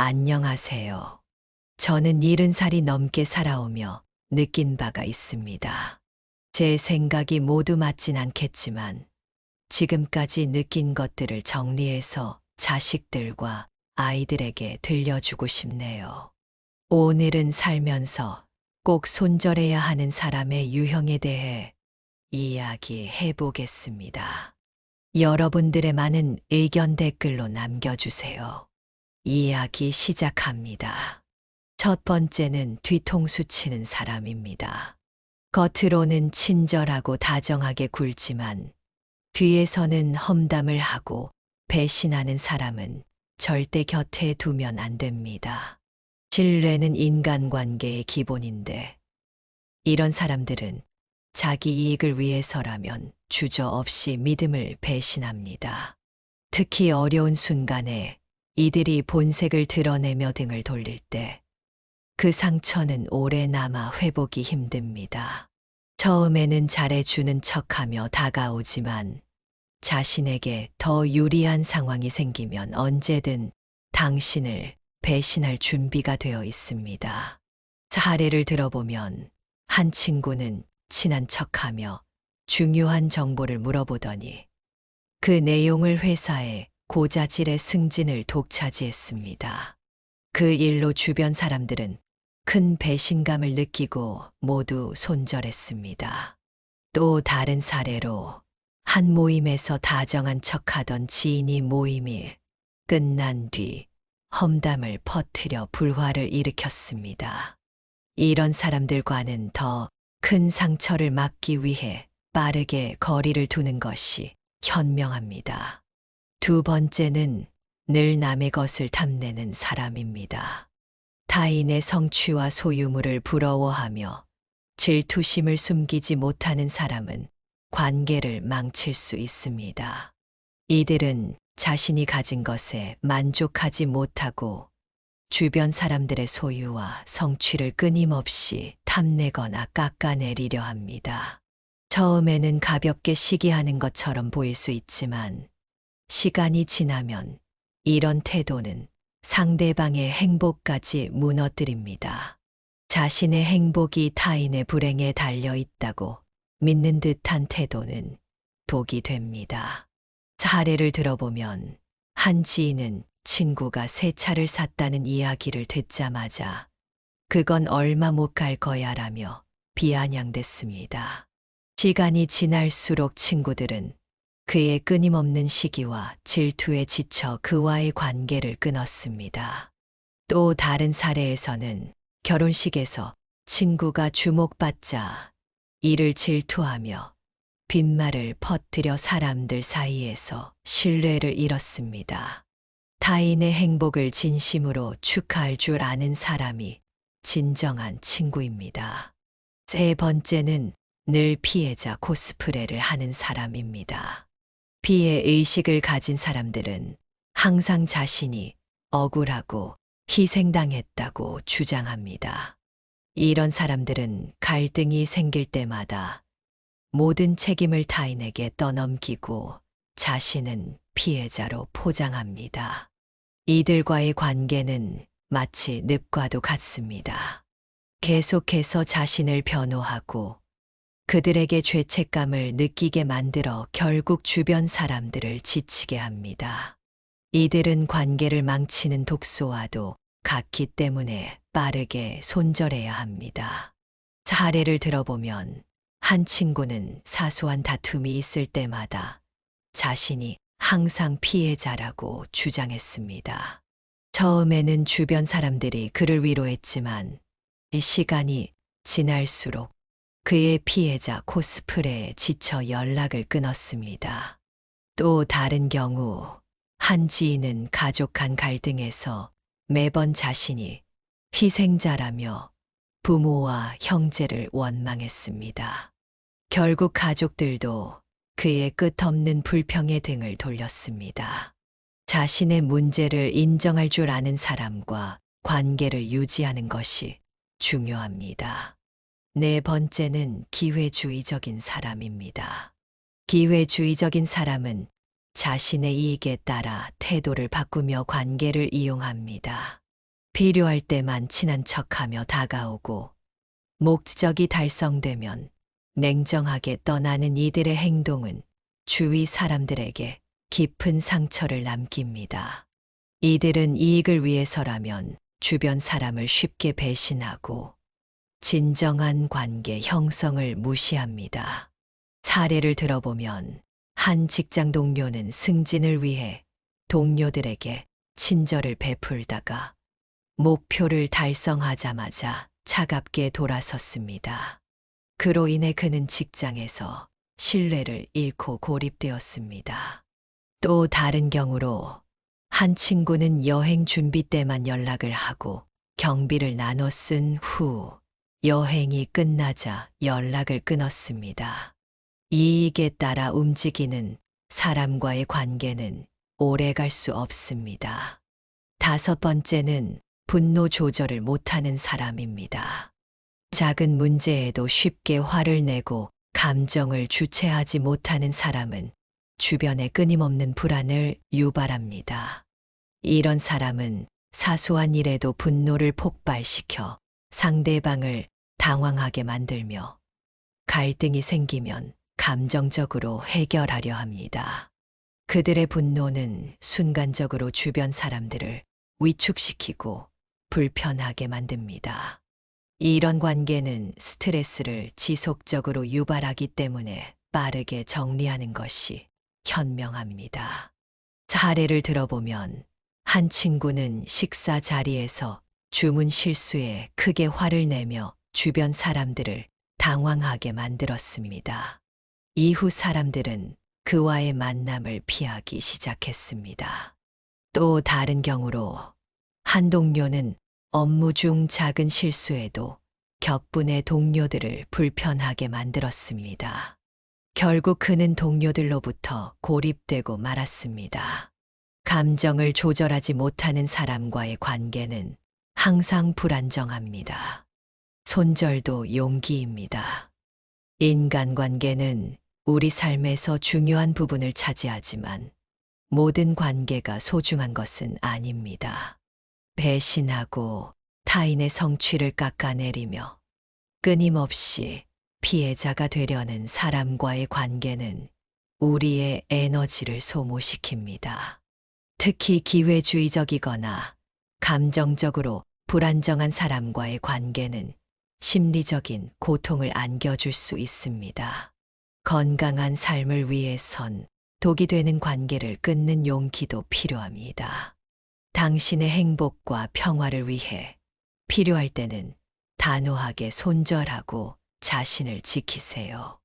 안녕하세요. 저는 70살이 넘게 살아오며 느낀 바가 있습니다. 제 생각이 모두 맞진 않겠지만 지금까지 느낀 것들을 정리해서 자식들과 아이들에게 들려주고 싶네요. 오늘은 살면서 꼭 손절해야 하는 사람의 유형에 대해 이야기해 보겠습니다. 여러분들의 많은 의견 댓글로 남겨주세요. 이야기 시작합니다. 첫 번째는 뒤통수 치는 사람입니다. 겉으로는 친절하고 다정하게 굴지만 뒤에서는 험담을 하고 배신하는 사람은 절대 곁에 두면 안 됩니다. 신뢰는 인간관계의 기본인데 이런 사람들은 자기 이익을 위해서라면 주저없이 믿음을 배신합니다. 특히 어려운 순간에 이들이 본색을 드러내며 등을 돌릴 때 그 상처는 오래 남아 회복이 힘듭니다. 처음에는 잘해주는 척하며 다가오지만 자신에게 더 유리한 상황이 생기면 언제든 당신을 배신할 준비가 되어 있습니다. 사례를 들어보면 한 친구는 친한 척하며 중요한 정보를 물어보더니 그 내용을 회사에 고자질의 승진을 독차지했습니다. 그 일로 주변 사람들은 큰 배신감을 느끼고 모두 손절했습니다. 또 다른 사례로 한 모임에서 다정한 척하던 지인이 모임이 끝난 뒤 험담을 퍼뜨려 불화를 일으켰습니다. 이런 사람들과는 더 큰 상처를 막기 위해 빠르게 거리를 두는 것이 현명합니다. 두 번째는 늘 남의 것을 탐내는 사람입니다. 타인의 성취와 소유물을 부러워하며 질투심을 숨기지 못하는 사람은 관계를 망칠 수 있습니다. 이들은 자신이 가진 것에 만족하지 못하고 주변 사람들의 소유와 성취를 끊임없이 탐내거나 깎아내리려 합니다. 처음에는 가볍게 시기하는 것처럼 보일 수 있지만 시간이 지나면 이런 태도는 상대방의 행복까지 무너뜨립니다. 자신의 행복이 타인의 불행에 달려 있다고 믿는 듯한 태도는 독이 됩니다. 사례를 들어보면 한 지인은 친구가 새 차를 샀다는 이야기를 듣자마자 그건 얼마 못 갈 거야 라며 비아냥댔습니다. 시간이 지날수록 친구들은 그의 끊임없는 시기와 질투에 지쳐 그와의 관계를 끊었습니다. 또 다른 사례에서는 결혼식에서 친구가 주목받자 이를 질투하며 빈말을 퍼뜨려 사람들 사이에서 신뢰를 잃었습니다. 타인의 행복을 진심으로 축하할 줄 아는 사람이 진정한 친구입니다. 세 번째는 늘 피해자 코스프레를 하는 사람입니다. 피해 의식을 가진 사람들은 항상 자신이 억울하고 희생당했다고 주장합니다. 이런 사람들은 갈등이 생길 때마다 모든 책임을 타인에게 떠넘기고 자신은 피해자로 포장합니다. 이들과의 관계는 마치 늪과도 같습니다. 계속해서 자신을 변호하고 그들에게 죄책감을 느끼게 만들어 결국 주변 사람들을 지치게 합니다. 이들은 관계를 망치는 독소와도 같기 때문에 빠르게 손절해야 합니다. 사례를 들어보면 한 친구는 사소한 다툼이 있을 때마다 자신이 항상 피해자라고 주장했습니다. 처음에는 주변 사람들이 그를 위로했지만 시간이 지날수록 그의 피해자 코스프레에 지쳐 연락을 끊었습니다. 또 다른 경우 한 지인은 가족 간 갈등에서 매번 자신이 희생자라며 부모와 형제를 원망했습니다. 결국 가족들도 그의 끝없는 불평에 등을 돌렸습니다. 자신의 문제를 인정할 줄 아는 사람과 관계를 유지하는 것이 중요합니다. 네 번째는 기회주의적인 사람입니다. 기회주의적인 사람은 자신의 이익에 따라 태도를 바꾸며 관계를 이용합니다. 필요할 때만 친한 척하며 다가오고 목적이 달성되면 냉정하게 떠나는 이들의 행동은 주위 사람들에게 깊은 상처를 남깁니다. 이들은 이익을 위해서라면 주변 사람을 쉽게 배신하고 진정한 관계 형성을 무시합니다. 사례를 들어보면 한 직장 동료는 승진을 위해 동료들에게 친절을 베풀다가 목표를 달성하자마자 차갑게 돌아섰습니다. 그로 인해 그는 직장에서 신뢰를 잃고 고립되었습니다. 또 다른 경우로 한 친구는 여행 준비 때만 연락을 하고 경비를 나눠 쓴 후 여행이 끝나자 연락을 끊었습니다. 이익에 따라 움직이는 사람과의 관계는 오래 갈 수 없습니다. 다섯 번째는 분노 조절을 못하는 사람입니다. 작은 문제에도 쉽게 화를 내고 감정을 주체하지 못하는 사람은 주변에 끊임없는 불안을 유발합니다. 이런 사람은 사소한 일에도 분노를 폭발시켜 상대방을 당황하게 만들며 갈등이 생기면 감정적으로 해결하려 합니다. 그들의 분노는 순간적으로 주변 사람들을 위축시키고 불편하게 만듭니다. 이런 관계는 스트레스를 지속적으로 유발하기 때문에 빠르게 정리하는 것이 현명합니다. 사례를 들어보면 한 친구는 식사 자리에서 주문 실수에 크게 화를 내며 주변 사람들을 당황하게 만들었습니다. 이후 사람들은 그와의 만남을 피하기 시작했습니다. 또 다른 경우로 한 동료는 업무 중 작은 실수에도 격분의 동료들을 불편하게 만들었습니다. 결국 그는 동료들로부터 고립되고 말았습니다. 감정을 조절하지 못하는 사람과의 관계는 항상 불안정합니다. 손절도 용기입니다. 인간관계는 우리 삶에서 중요한 부분을 차지하지만 모든 관계가 소중한 것은 아닙니다. 배신하고 타인의 성취를 깎아내리며 끊임없이 피해자가 되려는 사람과의 관계는 우리의 에너지를 소모시킵니다. 특히 기회주의적이거나 감정적으로 불안정한 사람과의 관계는 심리적인 고통을 안겨줄 수 있습니다. 건강한 삶을 위해선 독이 되는 관계를 끊는 용기도 필요합니다. 당신의 행복과 평화를 위해 필요할 때는 단호하게 손절하고 자신을 지키세요.